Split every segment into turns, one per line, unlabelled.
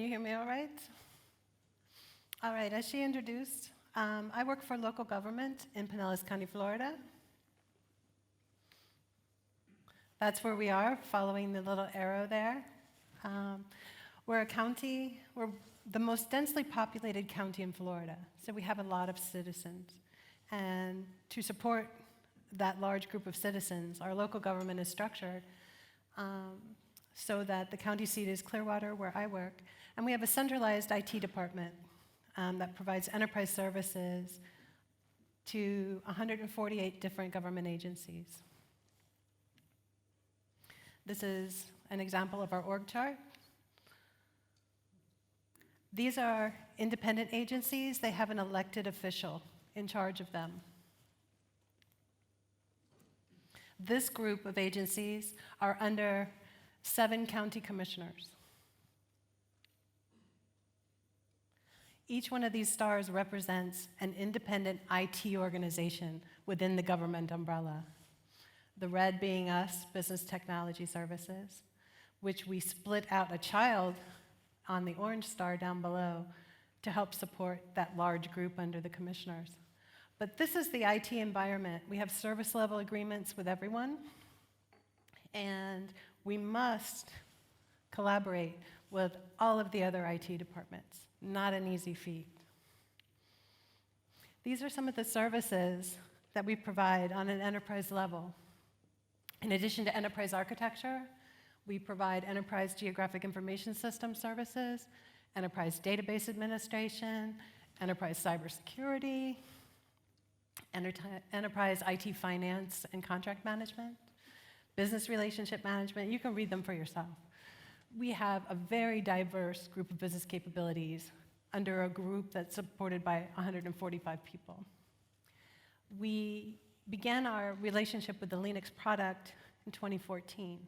hear me all right? All right, as she introduced, I work for local government in Pinellas County, Florida. That's where we are, following the little arrow there. We're a county, we're the most densely populated county in Florida, so we have a lot of citizens. And to support that large group of citizens, our local government is structured so that the county seat is Clearwater, where I work, and we have a centralized IT department that provides enterprise services to 148 different government agencies. This is an example of our org chart. These are independent agencies. They have an elected official in charge of them. This group of agencies are under 7 county commissioners. Each one of these stars represents an independent IT organization within the government umbrella. The red being us, Business Technology Services, which we split out a child on the orange star down below to help support that large group under the commissioners. But this is the IT environment. We have service level agreements with everyone, and we must collaborate with all of the other IT departments. Not an easy feat. These are some of the services that we provide on an enterprise level. In addition to enterprise architecture, we provide enterprise geographic information system services, enterprise database administration, enterprise cybersecurity, enterprise IT finance and contract management, business relationship management. You can read them for yourself. We have a very diverse group of business capabilities under a group that's supported by 145 people. We began our relationship with the LeanIX product in 2014.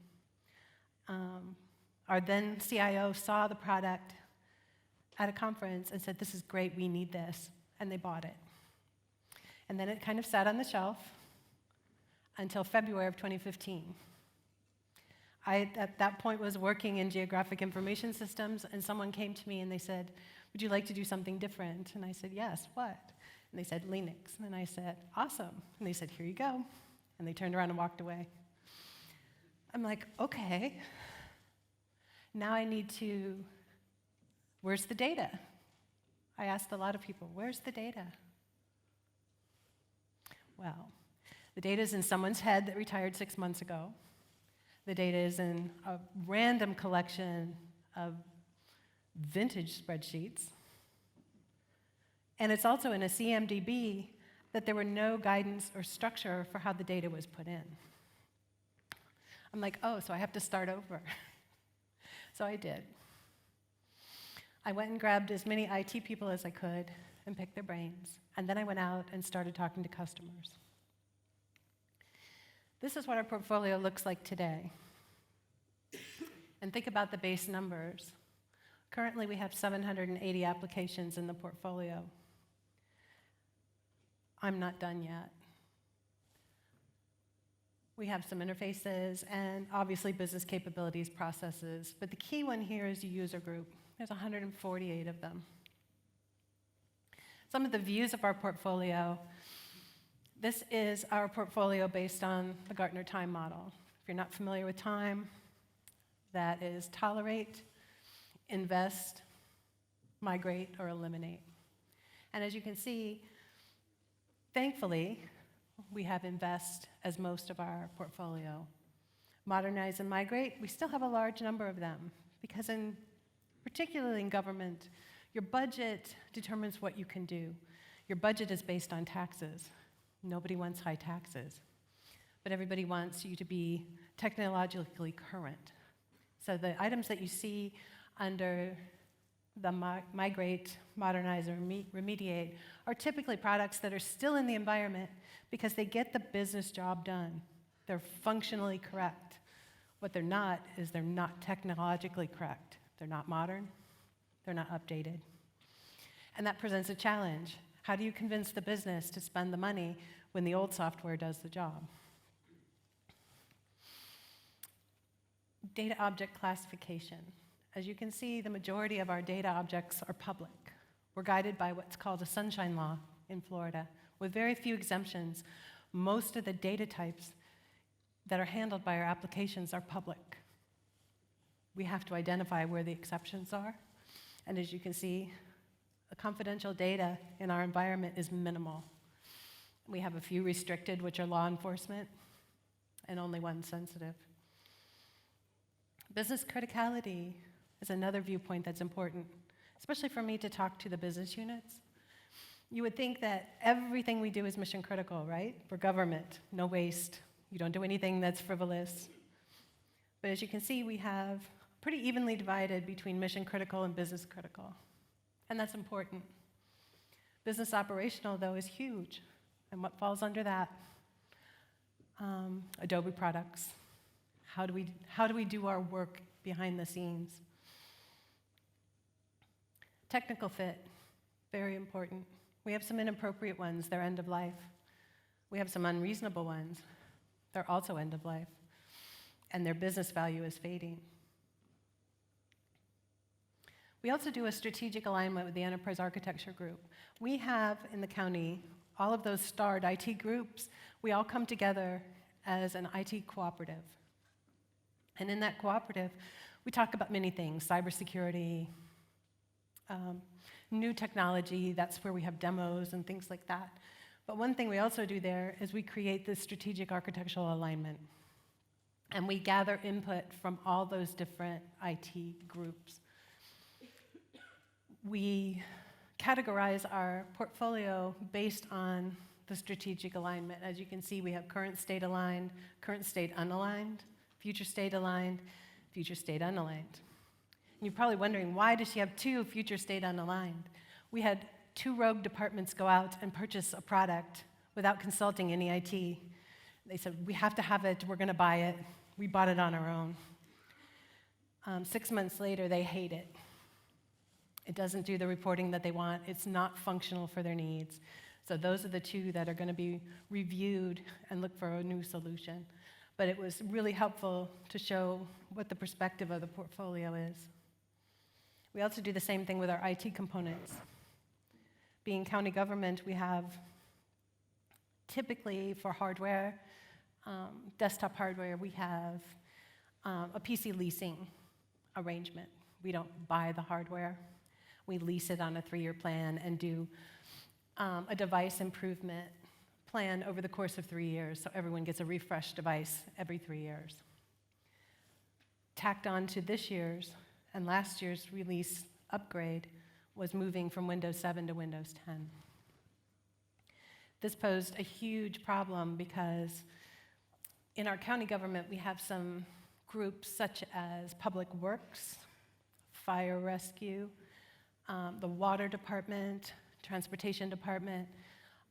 Our then CIO saw the product at a conference and said, "This is great, we need this," and they bought it. And then it kind of sat on the shelf until February of 2015. I, at that point, was working in geographic information systems, and someone came to me and they said, "Would you like to do something different?" And I said, "Yes, what?" And they said, "LeanIX." And I said, "Awesome." And they said, "Here you go." And they turned around and walked away. I'm like, okay, now I need to, where's the data? I asked a lot of people, where's the data? Well, the data is in someone's head that retired 6 months ago. The data is in a random collection of vintage spreadsheets. And it's also in a CMDB that there were no guidance or structure for how the data was put in. I'm like, oh, so I have to start over. So I did. I went and grabbed as many IT people as I could and picked their brains. And then I went out and started talking to customers. This is what our portfolio looks like today. And think about the base numbers. Currently, we have 780 applications in the portfolio. I'm not done yet. We have some interfaces and obviously business capabilities, processes, but the key one here is the user group. There's 148 of them. Some of the views of our portfolio. This is our portfolio based on the Gartner time model. If you're not familiar with time, that is tolerate, invest, migrate, or eliminate. And as you can see, thankfully, we have invest as most of our portfolio. Modernize and migrate, we still have a large number of them because particularly in government, your budget determines what you can do. Your budget is based on taxes. Nobody wants high taxes, but everybody wants you to be technologically current. So the items that you see under the migrate, modernize, or remediate are typically products that are still in the environment because they get the business job done. They're functionally correct. What they're not is they're not technologically correct. They're not modern. They're not updated. And that presents a challenge. How do you convince the business to spend the money when the old software does the job? Data object classification. As you can see, the majority of our data objects are public. We're guided by what's called a sunshine law in Florida. With very few exemptions, most of the data types that are handled by our applications are public. We have to identify where the exceptions are. And as you can see, the confidential data in our environment is minimal. We have a few restricted, which are law enforcement, and only one sensitive. Business criticality is another viewpoint that's important, especially for me to talk to the business units. You would think that everything we do is mission critical, right? For government, no waste. You don't do anything that's frivolous. But as you can see, we have pretty evenly divided between mission critical and business critical. And that's important. Business operational, though, is huge. And what falls under that? Adobe products. How do we do our work behind the scenes? Technical fit, very important. We have some inappropriate ones, they're end of life. We have some unreasonable ones, they're also end of life. And their business value is fading. We also do a strategic alignment with the Enterprise Architecture Group. We have in the county all of those starred IT groups. We all come together as an IT cooperative. And in that cooperative, we talk about many things, cybersecurity, new technology, that's where we have demos and things like that. But one thing we also do there is we create this strategic architectural alignment. And we gather input from all those different IT groups. We categorize our portfolio based on the strategic alignment. As you can see, we have current state aligned, current state unaligned, future state aligned, future state unaligned. And you're probably wondering, why does she have two future state unaligned? We had 2 rogue departments go out and purchase a product without consulting any IT. They said, we have to have it, we're going to buy it. We bought it on our own. 6 months later, they hate it. It doesn't do the reporting that they want. It's not functional for their needs. So those are the 2 that are going to be reviewed and look for a new solution. But it was really helpful to show what the perspective of the portfolio is. We also do the same thing with our IT components. Being county government, we have typically for hardware, desktop hardware, we have a PC leasing arrangement. We don't buy the hardware. We lease it on a 3-year plan and do a device improvement plan over the course of 3 years, so everyone gets a refreshed device every 3 years. Tacked on to this year's and last year's release upgrade was moving from Windows 7 to Windows 10. This posed a huge problem because in our county government, we have some groups such as Public Works, Fire Rescue, the Water Department, Transportation Department.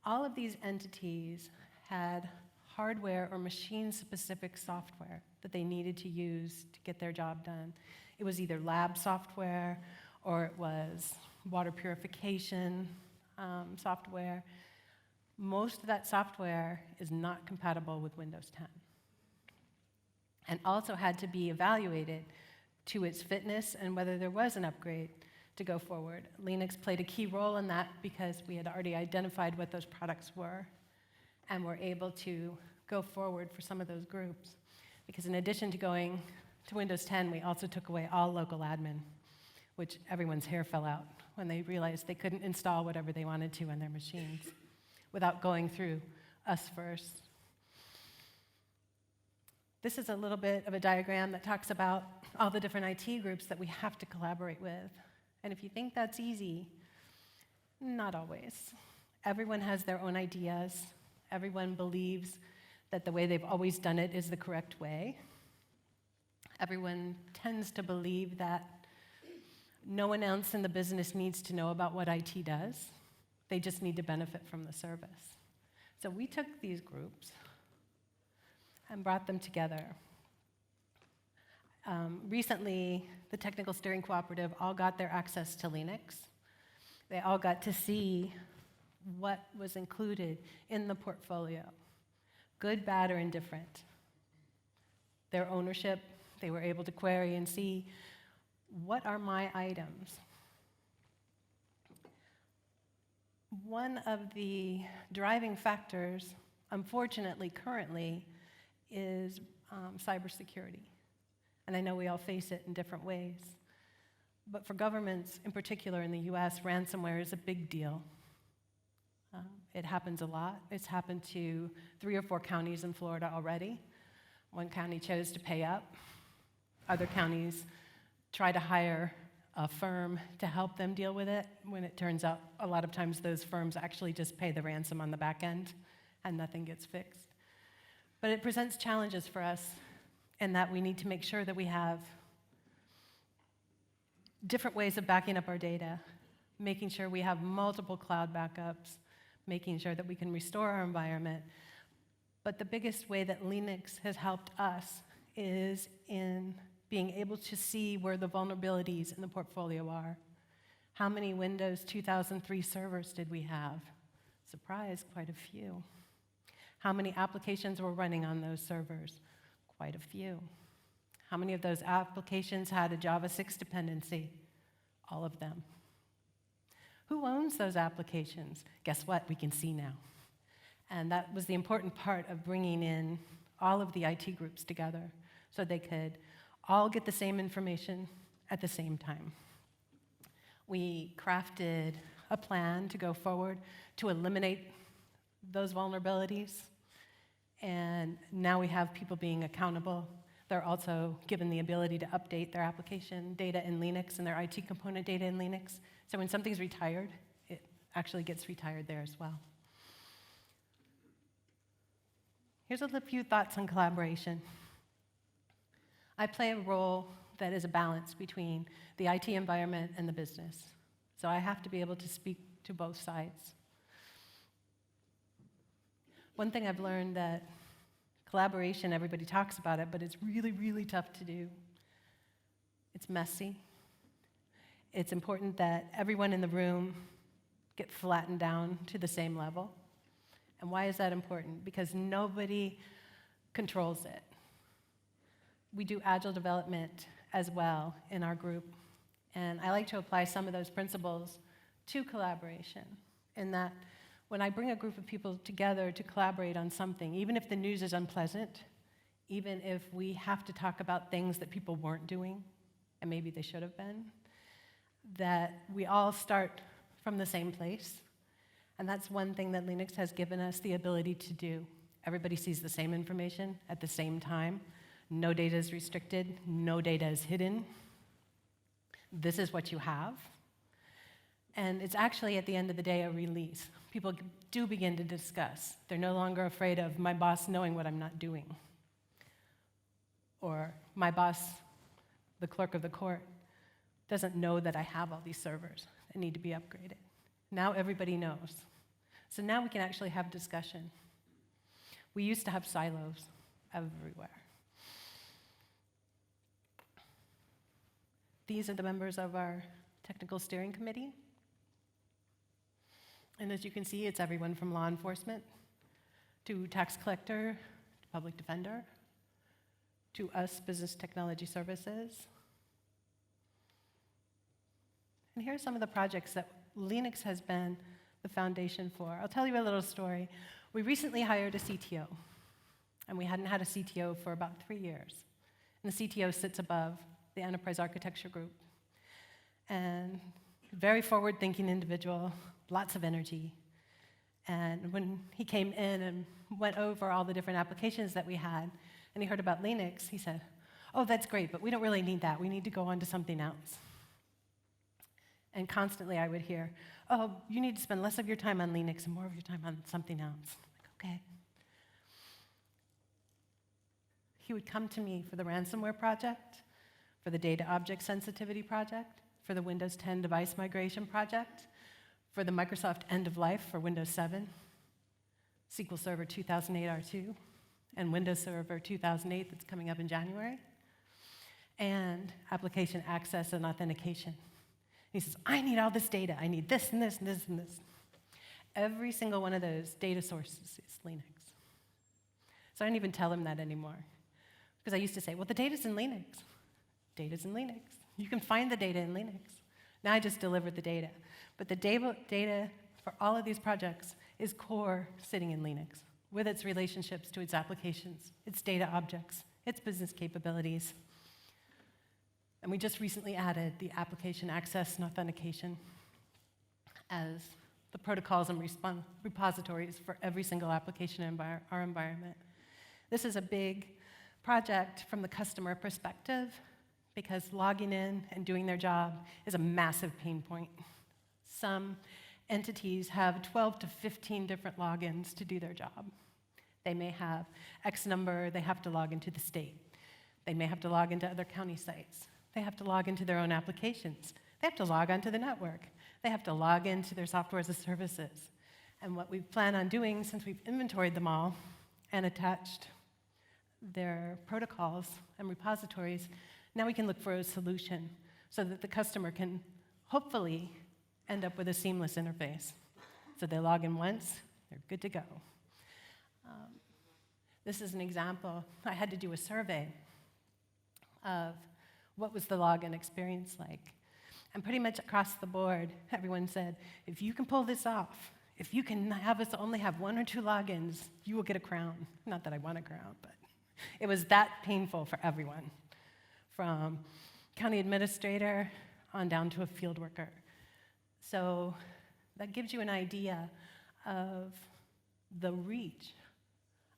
All of these entities had hardware or machine-specific software that they needed to use to get their job done. It was either lab software or it was water purification software. Most of that software is not compatible with Windows 10 and also had to be evaluated to its fitness and whether there was an upgrade to go forward. LeanIX played a key role in that because we had already identified what those products were and were able to go forward for some of those groups. Because in addition to going to Windows 10, we also took away all local admin, which everyone's hair fell out when they realized they couldn't install whatever they wanted to on their machines without going through us first. This is a little bit of a diagram that talks about all the different IT groups that we have to collaborate with. And if you think that's easy, not always. Everyone has their own ideas. Everyone believes that the way they've always done it is the correct way. Everyone tends to believe that no one else in the business needs to know about what IT does. They just need to benefit from the service. So we took these groups and brought them together. Recently, the Technical Steering Cooperative all got their access to LeanIX. They all got to see what was included in the portfolio, good, bad, or indifferent. Their ownership, they were able to query and see What are my items? One of the driving factors, unfortunately, currently, is cybersecurity. And I know we all face it in different ways. But for governments, in particular in the US, ransomware is a big deal. It happens a lot. It's happened to 3 or 4 counties in Florida already. One county chose to pay up. Other counties try to hire a firm to help them deal with it, when it turns out a lot of times those firms actually just pay the ransom on the back end and nothing gets fixed. But it presents challenges for us in that we need to make sure that we have different ways of backing up our data, making sure we have multiple cloud backups, making sure that we can restore our environment. But the biggest way that LeanIX has helped us is in being able to see where the vulnerabilities in the portfolio are. How many Windows 2003 servers did we have? Surprise, quite a few. How many applications were running on those servers? Quite a few. How many of those applications had a Java 6 dependency? All of them. Who owns those applications? Guess what? We can see now. And that was the important part of bringing in all of the IT groups together so they could all get the same information at the same time. We crafted a plan to go forward to eliminate those vulnerabilities, and now we have people being accountable. They're also given the ability to update their application data in LeanIX and their IT component data in LeanIX. So when something's retired, it actually gets retired there as well. Here's a few thoughts on collaboration. I play a role that is a balance between the IT environment and the business. So I have to be able to speak to both sides. One thing I've learned that collaboration, everybody talks about it, but it's really, really tough to do. It's messy. It's important that everyone in the room get flattened down to the same level. And why is that important? Because nobody controls it. We do agile development as well in our group, and I like to apply some of those principles to collaboration, in that when I bring a group of people together to collaborate on something, even if the news is unpleasant, even if we have to talk about things that people weren't doing, and maybe they should have been, that we all start from the same place. And that's one thing that LeanIX has given us the ability to do. Everybody sees the same information at the same time. No data is restricted, no data is hidden. This is what you have. And it's actually, at the end of the day, a release. People do begin to discuss. They're no longer afraid of my boss knowing what I'm not doing. Or my boss, the clerk of the court, doesn't know that I have all these servers that need to be upgraded. Now everybody knows. So now we can actually have discussion. We used to have silos everywhere. These are the members of our technical steering committee. And as you can see, it's everyone from law enforcement to tax collector, to public defender, to us, business technology services. And here are some of the projects that LeanIX has been the foundation for. I'll tell you a little story. We recently hired a CTO, and we hadn't had a CTO for about 3 years. And the CTO sits above the enterprise architecture group. And very forward-thinking individual, lots of energy. And when he came in and went over all the different applications that we had, and he heard about LeanIX, he said, "Oh, that's great, but we don't really need that. We need to go on to something else." And constantly I would hear, "Oh, you need to spend less of your time on LeanIX and more of your time on something else." I'm like, okay. He would come to me for the ransomware project, for the data object sensitivity project, for the Windows 10 device migration project, for the Microsoft end of life for Windows 7, SQL Server 2008 R2, and Windows Server 2008 that's coming up in January, and application access and authentication. He says, "I need all this data. I need this and this and this and this." Every single one of those data sources is LeanIX. So I don't even tell him that anymore. Because I used to say, "Well, the data's in LeanIX." Data's in LeanIX. You can find the data in LeanIX. Now I just delivered the data. But the data for all of these projects is core sitting in LeanIX with its relationships to its applications, its data objects, its business capabilities. And we just recently added the application access and authentication as the protocols and repositories for every single application in our environment. This is a big project from the customer perspective because logging in and doing their job is a massive pain point. Some entities have 12 to 15 different logins to do their job. They may have X number, they have to log into the state. They may have to log into other county sites. They have to log into their own applications. They have to log onto the network. They have to log into their software as a services. And what we plan on doing, since we've inventoried them all and attached their protocols and repositories, now we can look for a solution so that the customer can hopefully end up with a seamless interface. So they log in once, they're good to go. This is an example. I had to do a survey of what was the login experience like. And pretty much across the board, everyone said, if you can pull this off, if you can have us only have 1 or 2 logins, you will get a crown. Not that I want a crown, but it was that painful for everyone, from county administrator on down to a field worker. So that gives you an idea of the reach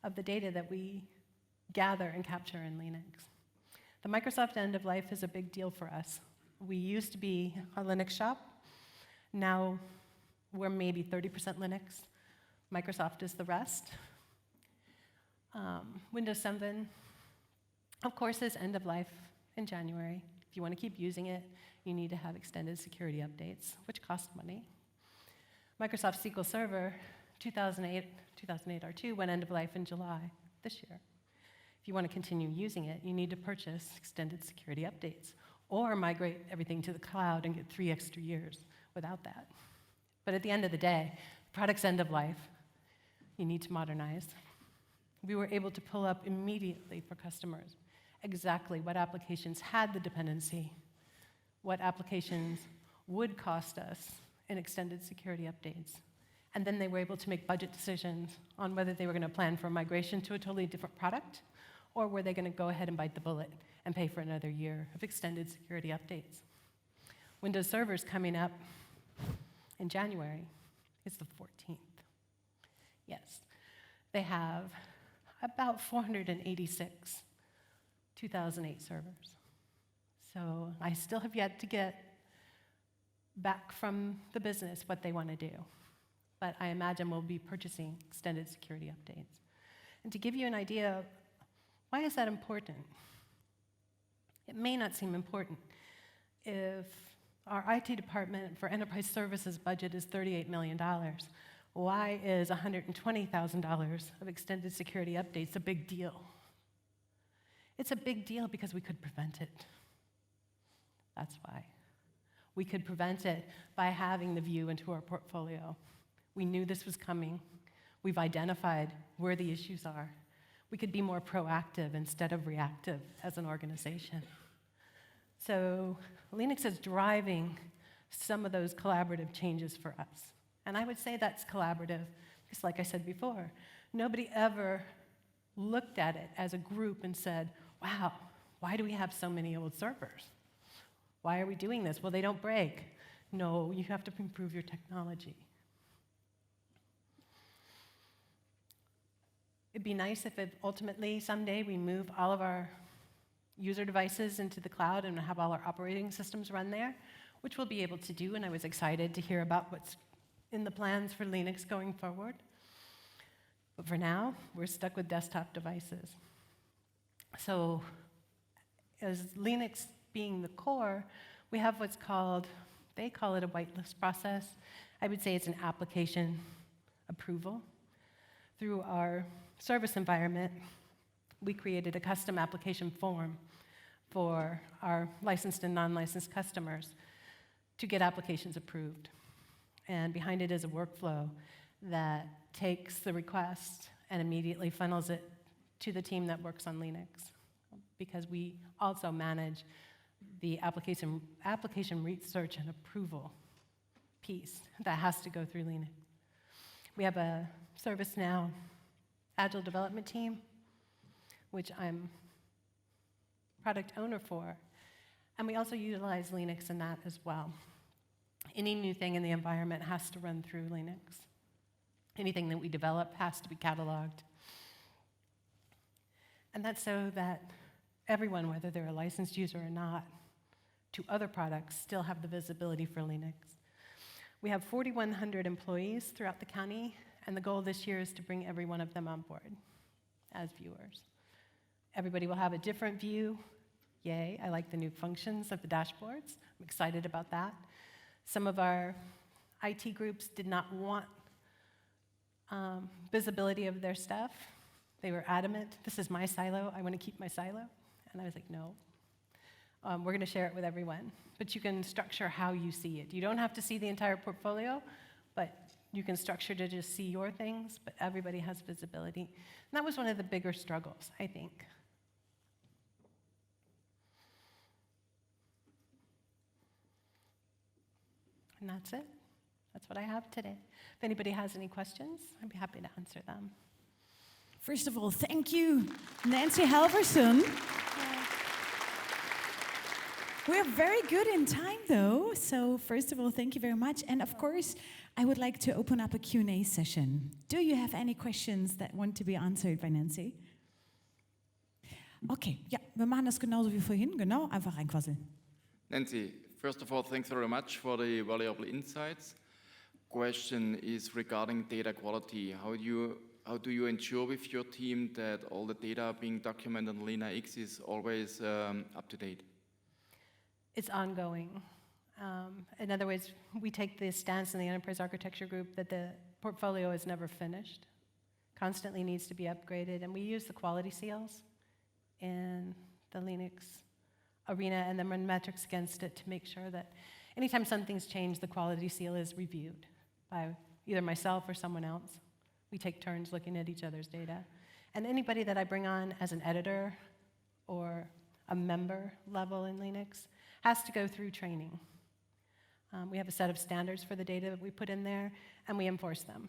of the data that we gather and capture in LeanIX. The Microsoft end of life is a big deal for us. We used to be a Linux shop. Now we're maybe 30% Linux. Microsoft is the rest. Windows 7, of course, is end of life in January. If you want to keep using it, you need to have extended security updates, which cost money. Microsoft SQL Server 2008 R2 went end of life in July this year. If you want to continue using it, you need to purchase extended security updates or migrate everything to the cloud and get 3 extra years without that. But at the end of the day, the product's end of life. You need to modernize. We were able to pull up immediately for customers exactly what applications had the dependency, what applications would cost us in extended security updates. And then they were able to make budget decisions on whether they were going to plan for a migration to a totally different product, or were they going to go ahead and bite the bullet and pay for another year of extended security updates. Windows Server's coming up in January. It's the 14th. Yes, they have about 486 2008 servers. So I still have yet to get back from the business what they want to do. But I imagine we'll be purchasing extended security updates. And to give you an idea of why is that important? It may not seem important if our IT department for enterprise services budget is $38 million. Why is $120,000 of extended security updates a big deal? It's a big deal because we could prevent it. That's why. We could prevent it by having the view into our portfolio. We knew this was coming. We've identified where the issues are. We could be more proactive instead of reactive as an organization. So LeanIX is driving some of those collaborative changes for us. And I would say that's collaborative because, like I said before, nobody ever looked at it as a group and said, wow, why do we have so many old servers? Why are we doing this? Well, they don't break. No, you have to improve your technology. It'd be nice if ultimately someday we move all of our user devices into the cloud and have all our operating systems run there, which we'll be able to do, and I was excited to hear about what's in the plans for LeanIX going forward. But for now, we're stuck with desktop devices. So as LeanIX being the core, we have what's called, they call it a whitelist process. I would say it's an application approval. Through our service environment, we created a custom application form for our licensed and non-licensed customers to get applications approved. And behind it is a workflow that takes the request and immediately funnels it to the team that works on LeanIX, because we also manage the application research and approval piece that has to go through LeanIX. We have a ServiceNow Agile development team, which I'm product owner for, and we also utilize LeanIX in that as well. Any new thing in the environment has to run through LeanIX. Anything that we develop has to be cataloged. And that's so that everyone, whether they're a licensed user or not, to other products, still have the visibility for LeanIX. We have 4,100 employees throughout the county, and the goal this year is to bring every one of them on board as viewers. Everybody will have a different view. Yay, I like the new functions of the dashboards. I'm excited about that. Some of our IT groups did not want visibility of their stuff. They were adamant, this is my silo, I want to keep my silo. And I was like, no. We're going to share it with everyone. But you can structure how you see it. You don't have to see the entire portfolio, but you can structure to just see your things, but everybody has visibility. And that was one of the bigger struggles, I think. And that's it. That's what I have today. If anybody has any questions, I'd be happy to answer them.
First of all, thank you, Nancy Halvorsen. We're very good in time, though. So first of all, thank you very much. And of course, I would like to open up a Q&A session. Do you have any questions that want to be answered by Nancy? Okay, ja, wir machen das genauso wie vorhin. Genau, einfach reinquasseln.
Nancy, first of all, thanks very much for the valuable insights. Question is regarding data quality. How do you ensure with your team that all the data being documented in LeanIX is always up to date?
It's ongoing. In other words, we take the stance in the enterprise architecture group that the portfolio is never finished, constantly needs to be upgraded, and we use the quality seals in the LeanIX arena and then run metrics against it to make sure that anytime something's changed, the quality seal is reviewed by either myself or someone else. We take turns looking at each other's data. And anybody that I bring on as an editor or a member level in LeanIX has to go through training. We have a set of standards for the data that we put in there, and we enforce them.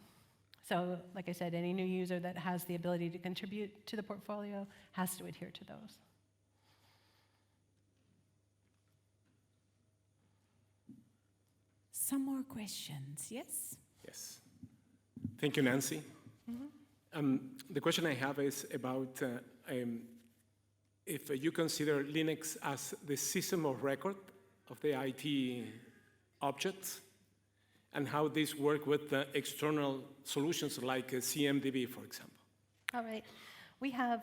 So, like I said, any new user that has the ability to contribute to the portfolio has to adhere to those.
Some more questions, yes?
Yes. Thank you, Nancy. Mm-hmm. The question I have is about if you consider LeanIX as the system of record of the IT objects, and how these work with the external solutions like CMDB, for example.
All right. We have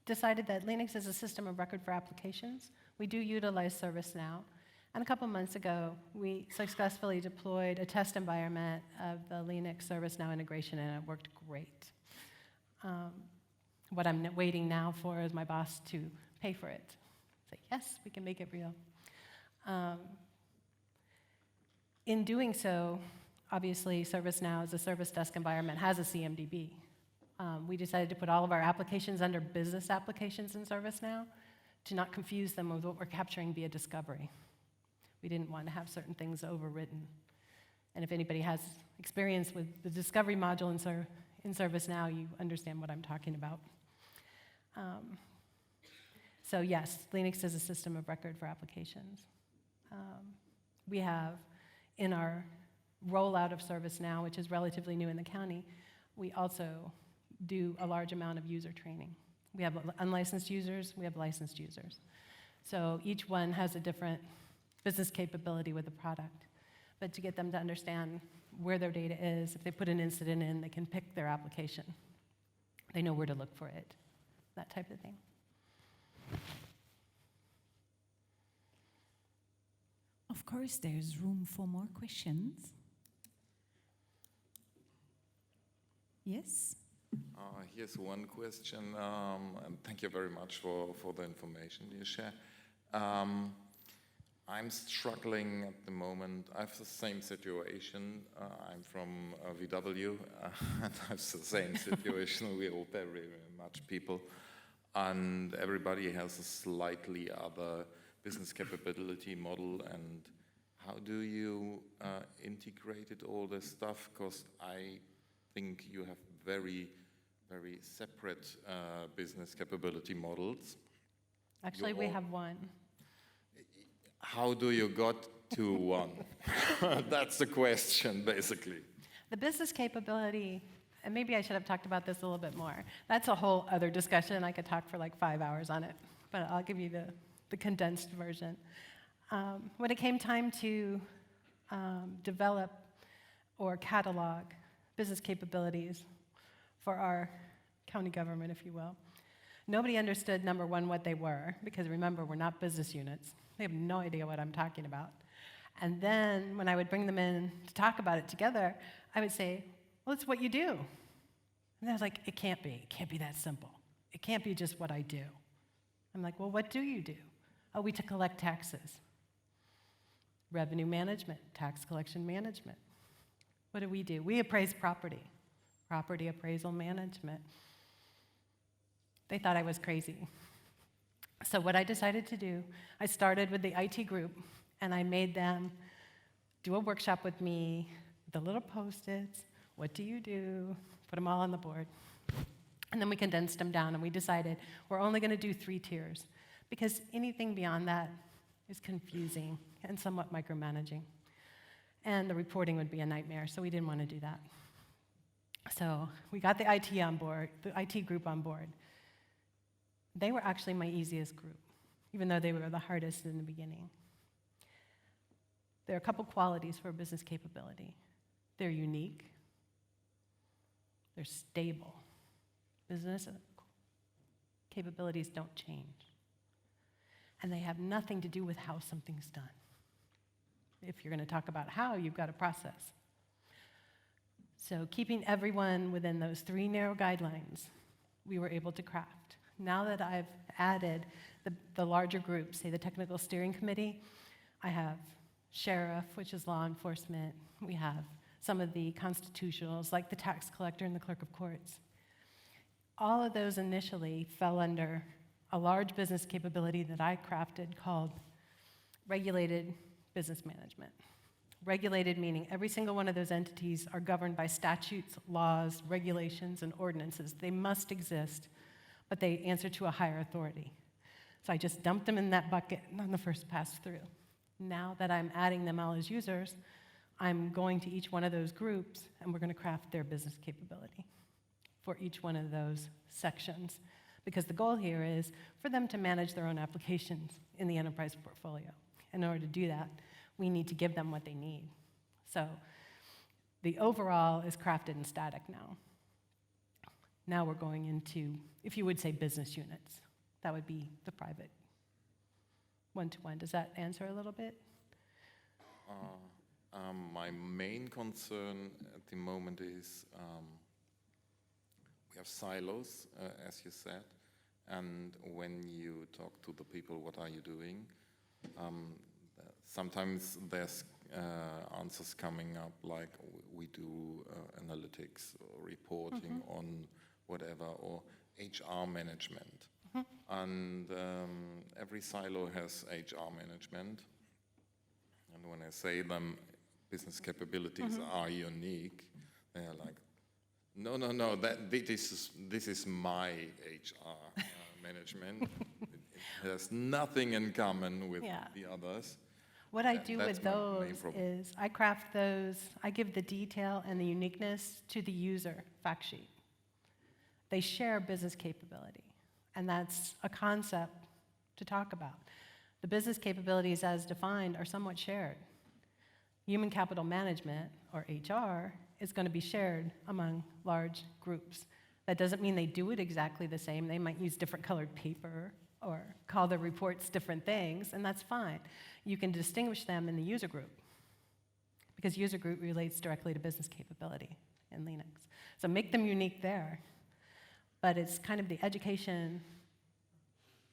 decided that LeanIX is a system of record for applications. We do utilize ServiceNow. And a couple months ago, we successfully deployed a test environment of the LeanIX ServiceNow integration, and it worked great. What I'm waiting now for is my boss to pay for it. Say, yes, we can make it real. In doing so, obviously, ServiceNow as a service desk environment has a CMDB. We decided to put all of our applications under business applications in ServiceNow to not confuse them with what we're capturing via discovery. We didn't want to have certain things overwritten. And if anybody has experience with the discovery module in ServiceNow, you understand what I'm talking about. So yes, LeanIX is a system of record for applications. We have, in our rollout of ServiceNow, which is relatively new in the county, we also do a large amount of user training. We have unlicensed users, we have licensed users. So each one has a different business capability with the product. But to get them to understand where their data is, if they put an incident in, they can pick their application. They know where to look for it, that type of thing.
Of course, there's room for more questions. Yes?
Here's one question, and thank you very much for the information you share. I'm struggling at the moment. I have the same situation. I'm from VW, and I have the same situation. We're all very, very much people, and everybody has a slightly other business capability model, and how do you integrate all this stuff? Because I think you have very separate business capability models.
Actually, we have one.
How do you got to one? That's the question, basically.
The business capability, and maybe I should have talked about this a little bit more. That's a whole other discussion. I could talk for like 5 hours on it, but I'll give you the condensed version. When it came time to develop or catalog business capabilities for our county government, if you will, nobody understood, number one, what they were, because remember, we're not business units. They have no idea what I'm talking about. And then when I would bring them in to talk about it together, I would say, well, it's what you do. And I was like, it can't be. It can't be that simple. It can't be just what I do. I'm like, well, what do you do? Oh, we collect taxes. Revenue management, tax collection management. What do? We appraise property. Property appraisal management. They thought I was crazy. So what I decided to do, I started with the IT group, and I made them do a workshop with me, the little Post-its, what do you do? Put them all on the board. And then we condensed them down, and we decided we're only going to do 3 tiers, because anything beyond that is confusing and somewhat micromanaging. And the reporting would be a nightmare, so we didn't want to do that. So we got the IT on board, the IT group on board. They were actually my easiest group, even though they were the hardest in the beginning. There are a couple qualities for a business capability. They're unique. They're stable. Business capabilities don't change. And they have nothing to do with how something's done. If you're going to talk about how, you've got a process. So keeping everyone within those 3 narrow guidelines, we were able to craft. Now that I've added the larger groups, say the Technical Steering Committee, I have sheriff, which is law enforcement. We have some of the constitutionals, like the tax collector and the clerk of courts. All of those initially fell under a large business capability that I crafted called regulated business management. Regulated meaning every single one of those entities are governed by statutes, laws, regulations, and ordinances. They must exist, but they answer to a higher authority. So I just dumped them in that bucket on the first pass through. Now that I'm adding them all as users, I'm going to each one of those groups, and we're going to craft their business capability for each one of those sections. Because the goal here is for them to manage their own applications in the enterprise portfolio. In order to do that, we need to give them what they need. So the overall is crafted in static now. Now we're going into, if you would say, business units. That would be the private one-to-one. Does that answer a little bit?
My main concern at the moment is we have silos, as you said, and when you talk to the people, what are you doing? Sometimes there's answers coming up like we do analytics or reporting on whatever, or HR management. And every silo has HR management. And when I say them business capabilities are unique, they're like, no, this is my HR management. It has nothing in common with the others.
What I do with those is I craft those, I give the detail and the uniqueness to the user fact sheet. They share business capability, and that's a concept to talk about. The business capabilities as defined are somewhat shared. Human capital management, or HR, is going to be shared among large groups. That doesn't mean they do it exactly the same. They might use different colored paper or call their reports different things, and that's fine. You can distinguish them in the user group, because user group relates directly to business capability in LeanIX. So make them unique there. But it's kind of the education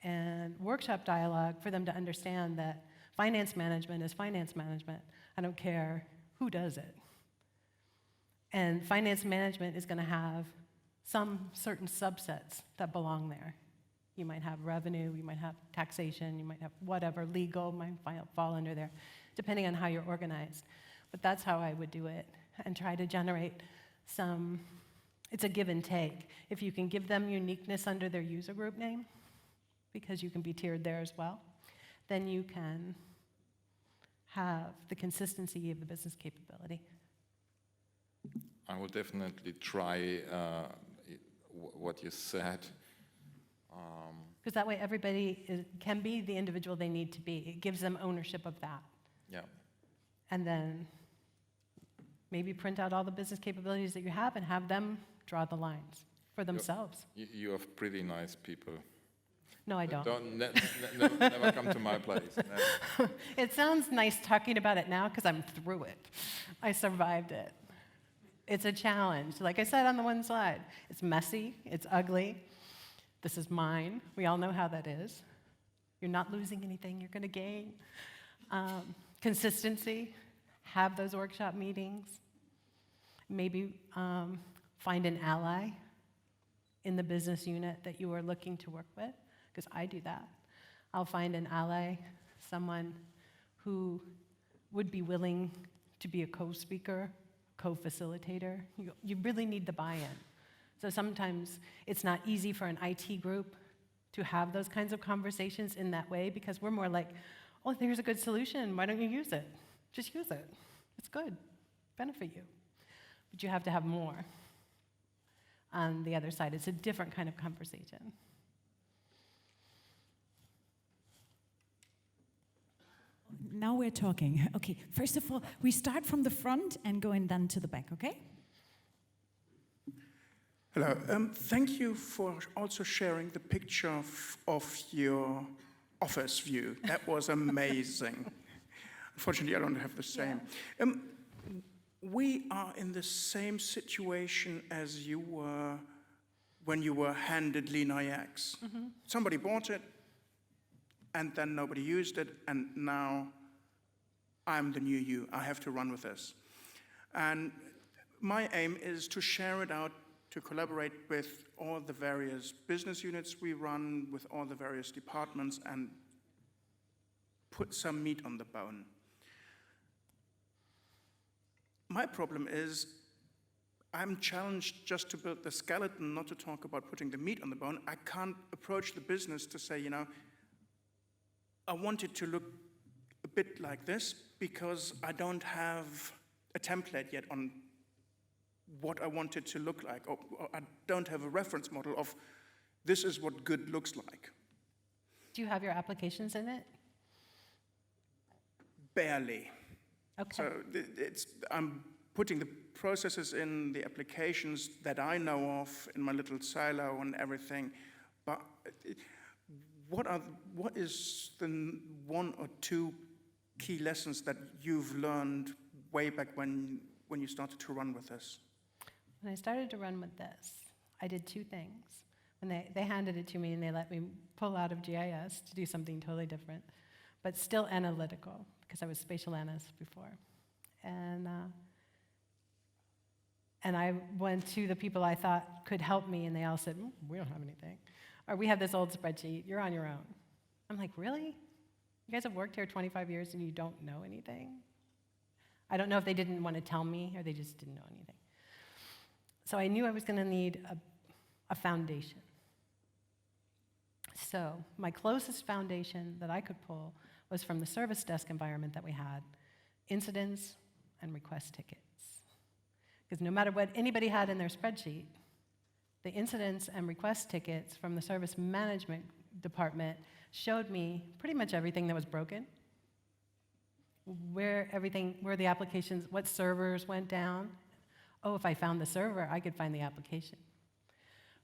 and workshop dialogue for them to understand that finance management is finance management. I don't care who does it. And finance management is going to have some certain subsets that belong there. You might have revenue, you might have taxation, you might have whatever, legal might fall under there, depending on how you're organized. But that's how I would do it and try to generate some, it's a give and take. If you can give them uniqueness under their user group name, because you can be tiered there as well, then you can have the consistency of the business capability.
I will definitely try what you said.
Because that way everybody can be the individual they need to be. It gives them ownership of that.
Yeah.
And then maybe print out all the business capabilities that you have and have them draw the lines for themselves.
You have pretty nice people.
No, I don't.
Never come to my place. Never.
It sounds nice talking about it now because I'm through it. I survived it. It's a challenge. Like I said on the one slide, it's messy, it's ugly. This is mine. We all know how that is. You're not losing anything, you're going to gain. Consistency, have those workshop meetings. Maybe find an ally in the business unit that you are looking to work with, because I do that. I'll find an ally, someone who would be willing to be a co-speaker, co-facilitator. You really need the buy-in. So sometimes it's not easy for an IT group to have those kinds of conversations in that way, because we're more like, oh, there's a good solution, why don't you use it? Just use it. It's good, benefit you. But you have to have more. On the other side, it's a different kind of conversation.
Now we're talking. Okay, first of all, we start from the front and go in then to the back, okay?
Hello. Thank you for also sharing the picture of your office view. That was amazing. Unfortunately, I don't have the same.
Yeah.
We are in the same situation as you were when you were handed LeanIX. Mm-hmm. Somebody bought it, and then nobody used it, and now I'm the new you. I have to run with this. And my aim is to share it out, to collaborate with all the various business units we run, with all the various departments, and put some meat on the bone. My problem is I'm challenged just to build the skeleton, not to talk about putting the meat on the bone. I can't approach the business to say, you know, I want it to look a bit like this because I don't have a template yet on what I want it to look like, or I don't have a reference model of this is what good looks like.
Do you have your applications in it?
Barely.
Okay.
So I'm putting the processes in, the applications that I know of in my little silo and everything, but what is the one or two key lessons that you've learned way back when you started to run with this?
When I started to run with this, I did two things. When they handed it to me and they let me pull out of GIS to do something totally different, but still analytical, because I was spatial analyst before. And I went to the people I thought could help me, and they all said, we don't have anything. Or we have this old spreadsheet, you're on your own. I'm like, really? You guys have worked here 25 years and you don't know anything? I don't know if they didn't want to tell me or they just didn't know anything. So I knew I was going to need a foundation. So my closest foundation that I could pull was from the service desk environment that we had, incidents and request tickets. Because no matter what anybody had in their spreadsheet, the incidents and request tickets from the service management department showed me pretty much everything that was broken, where the applications, what servers went down. Oh, if I found the server, I could find the application.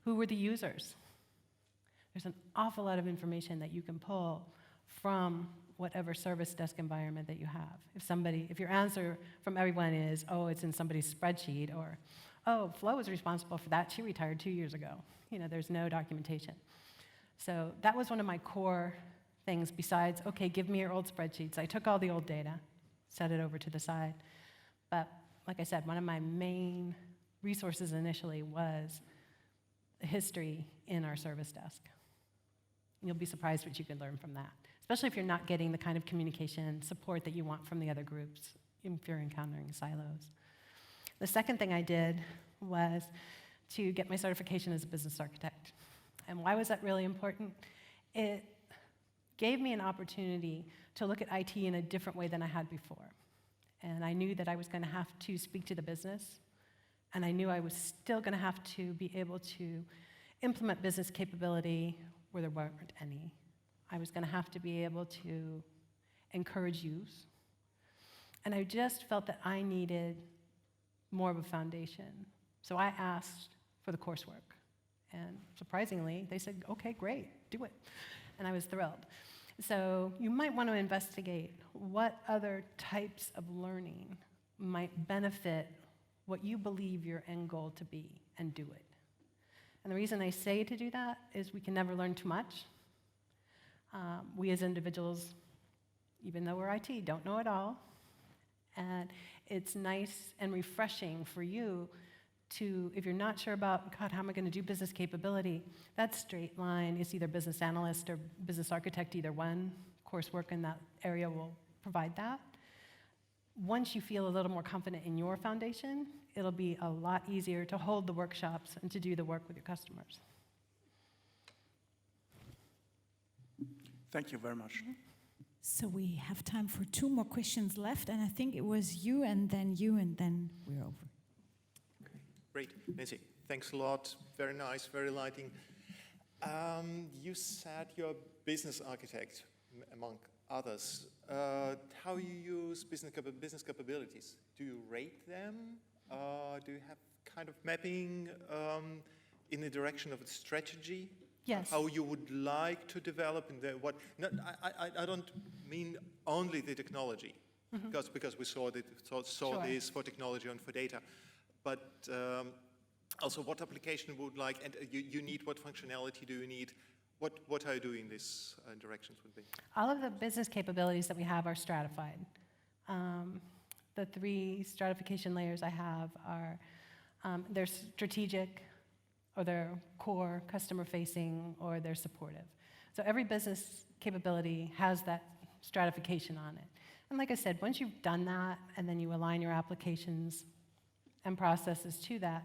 Who were the users? There's an awful lot of information that you can pull from whatever service desk environment that you have. If your answer from everyone is, oh, it's in somebody's spreadsheet, or, oh, Flo was responsible for that, she retired 2 years ago. There's no documentation. So that was one of my core things besides, okay, give me your old spreadsheets. I took all the old data, set it over to the side. But like I said, one of my main resources initially was the history in our service desk. You'll be surprised what you can learn from that, especially if you're not getting the kind of communication support that you want from the other groups, if you're encountering silos. The second thing I did was to get my certification as a business architect. And why was that really important? It gave me an opportunity to look at IT in a different way than I had before. And I knew that I was going to have to speak to the business, and I knew I was still going to have to be able to implement business capability where there weren't any. I was going to have to be able to encourage use. And I just felt that I needed more of a foundation. So I asked for the coursework. And surprisingly, they said, okay, great, do it. And I was thrilled. So you might want to investigate what other types of learning might benefit what you believe your end goal to be, and do it. And the reason I say to do that is we can never learn too much. We as individuals, even though we're IT, don't know it all. And it's nice and refreshing for you to, if you're not sure about, God, how am I going to do business capability, that straight line is either business analyst or business architect, either one. Coursework in that area will provide that. Once you feel a little more confident in your foundation, it'll be a lot easier to hold the workshops and to do the work with your customers.
Thank you very much.
So we have time for 2 more questions left, and I think it was you, and then we're over.
Great, Nancy. Thanks a lot. Very nice, very lighting. You said you're a business architect, among others. How you use business capabilities? Do you rate them? Do you have kind of mapping in the direction of a strategy?
Yes.
How you would like to develop in the what? No, I don't mean only the technology, because we saw
Sure.
this for technology and for data, but also what application would like, and you need what functionality do you need? What are you doing these directions would be?
All of the business capabilities that we have are stratified. The 3 stratification layers I have are, they're strategic, or they're core, customer-facing, or they're supportive. So every business capability has that stratification on it. And like I said, once you've done that, and then you align your applications and processes to that,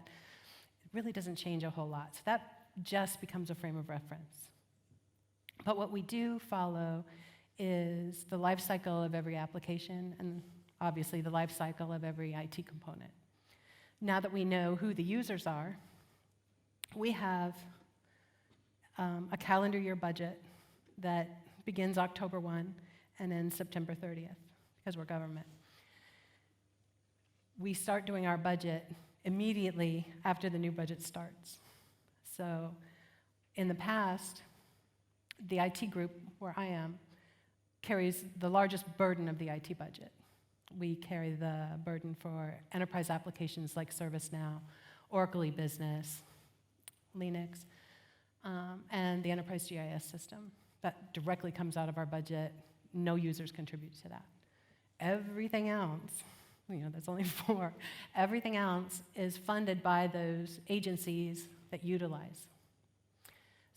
it really doesn't change a whole lot. So that just becomes a frame of reference. But what we do follow is the life cycle of every application, and obviously the life cycle of every IT component. Now that we know who the users are, we have a calendar year budget that begins October 1 and ends September 30th, because we're government. We start doing our budget immediately after the new budget starts. So in the past, the IT group, where I am, carries the largest burden of the IT budget. We carry the burden for enterprise applications like ServiceNow, Oracle eBusiness, LeanIX, and the enterprise GIS system. That directly comes out of our budget. No users contribute to that. Everything else, there's only 4. Everything else is funded by those agencies that utilize.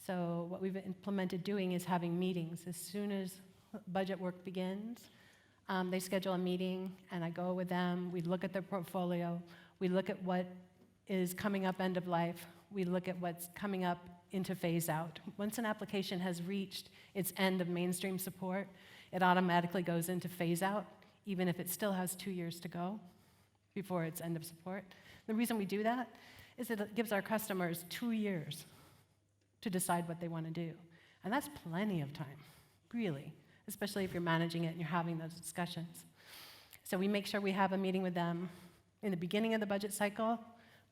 So what we've implemented doing is having meetings. As soon as budget work begins, they schedule a meeting, and I go with them. We look at their portfolio. We look at what is coming up end of life. We look at what's coming up into phase out. Once an application has reached its end of mainstream support, it automatically goes into phase out, even if it still has 2 years to go before its end of support. The reason we do that is that it gives our customers 2 years to decide what they want to do. And that's plenty of time, really, especially if you're managing it and you're having those discussions. So we make sure we have a meeting with them in the beginning of the budget cycle,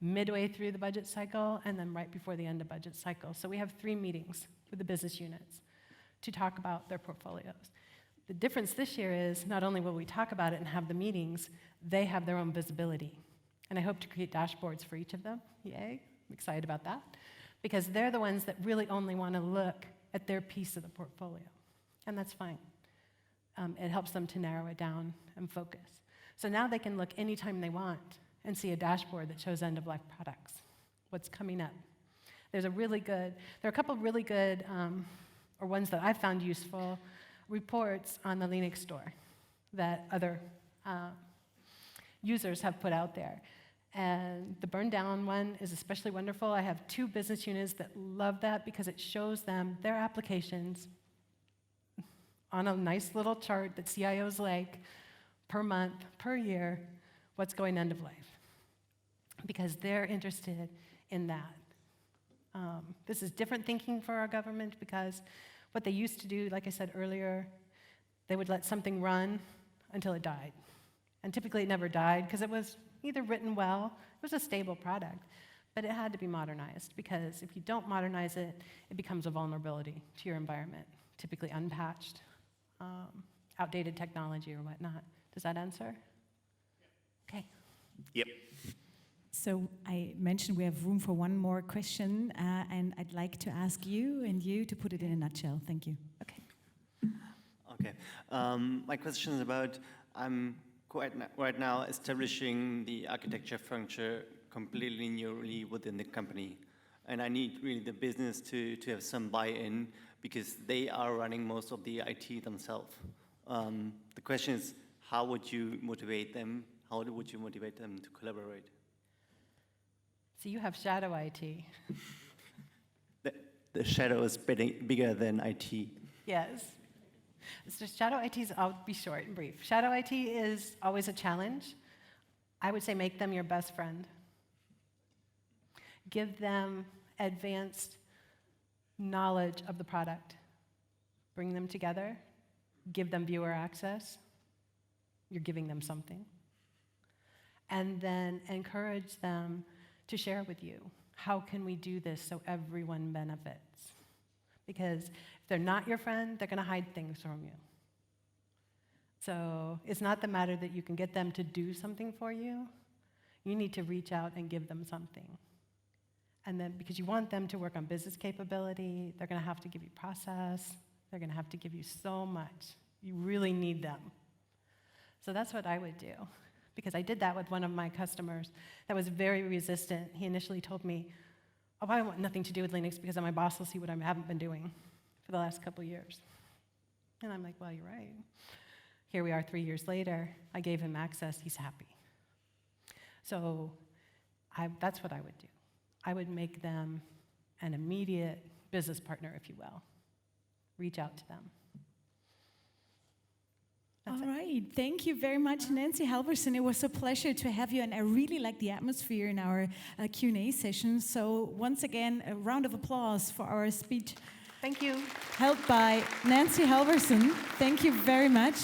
midway through the budget cycle, and then right before the end of budget cycle. So we have 3 meetings with the business units to talk about their portfolios. The difference this year is not only will we talk about it and have the meetings, they have their own visibility. And I hope to create dashboards for each of them. Yay, I'm excited about that. Because they're the ones that really only want to look at their piece of the portfolio. And that's fine. It helps them to narrow it down and focus. So now they can look anytime they want and see a dashboard that shows end-of-life products, what's coming up. There are a couple really good or ones that I've found useful, reports on the LeanIX store that other users have put out there. And the burn down one is especially wonderful. I have 2 business units that love that because it shows them their applications on a nice little chart that CIOs like, per month, per year, what's going end of life. Because they're interested in that. This is different thinking for our government because what they used to do, like I said earlier, they would let something run until it died. And typically it never died because it was either written well, it was a stable product, but it had to be modernized because if you don't modernize it, it becomes a vulnerability to your environment, typically unpatched, outdated technology or whatnot. Does that answer? Okay.
Yep.
So I mentioned we have room for one more question, and I'd like to ask you and you to put it in a nutshell. Thank you.
Okay.
Okay. My question is about, I'm right now establishing the architecture function completely newly within the company. And I need really the business to have some buy-in because they are running most of the IT themselves. The question is, how would you motivate them? How would you motivate them to collaborate?
So you have shadow IT.
The shadow is bigger than IT.
Yes. So shadow IT is, I'll be short and brief. Shadow IT is always a challenge. I would say make them your best friend. Give them advanced knowledge of the product. Bring them together. Give them viewer access. You're giving them something. And then encourage them to share with you. How can we do this so everyone benefits? Because if they're not your friend, they're going to hide things from you. So it's not the matter that you can get them to do something for you. You need to reach out and give them something. And then because you want them to work on business capability, they're going to have to give you process. They're going to have to give you so much. You really need them. So that's what I would do. Because I did that with one of my customers that was very resistant. He initially told me, oh, I want nothing to do with LeanIX because my boss will see what I haven't been doing for the last couple years. And I'm like, well, you're right. Here we are 3 years later. I gave him access. He's happy. So that's what I would do. I would make them an immediate business partner, if you will. Reach out to them. That's
All right. Thank you very much, Nancy Halvorsen. It was a pleasure to have you, and I really like the atmosphere in our Q&A session. So once again, a round of applause for our speech.
Thank you.
Held by Nancy Halvorsen. Thank you very much.